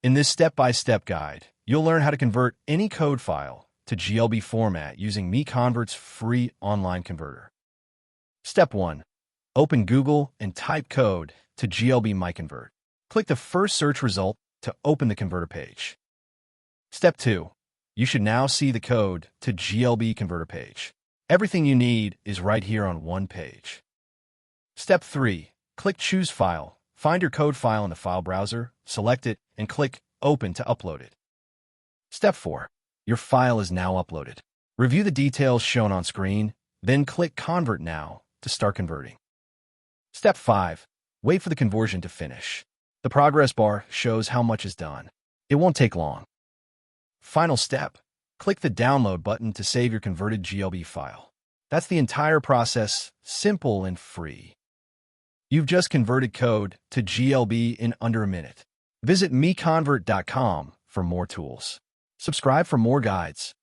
In this step-by-step guide, you'll learn how to convert any code file to GLB format using MiConvert's free online converter. Step 1. Open Google and type code to GLB MiConvert. Click the first search result to open the converter page. Step 2. You should now see the code to GLB converter page. Everything you need is right here on one page. Step 3. Click Choose File. Find your code file in the file browser, select it, and click Open to upload it. Step 4. Your file is now uploaded. Review the details shown on screen, then click Convert Now to start converting. Step 5. Wait for the conversion to finish. The progress bar shows how much is done. It won't take long. Final step. Click the Download button to save your converted GLB file. That's the entire process, simple and free. You've just converted code to GLB in under a minute. Visit MiConvert.com for more tools. Subscribe for more guides.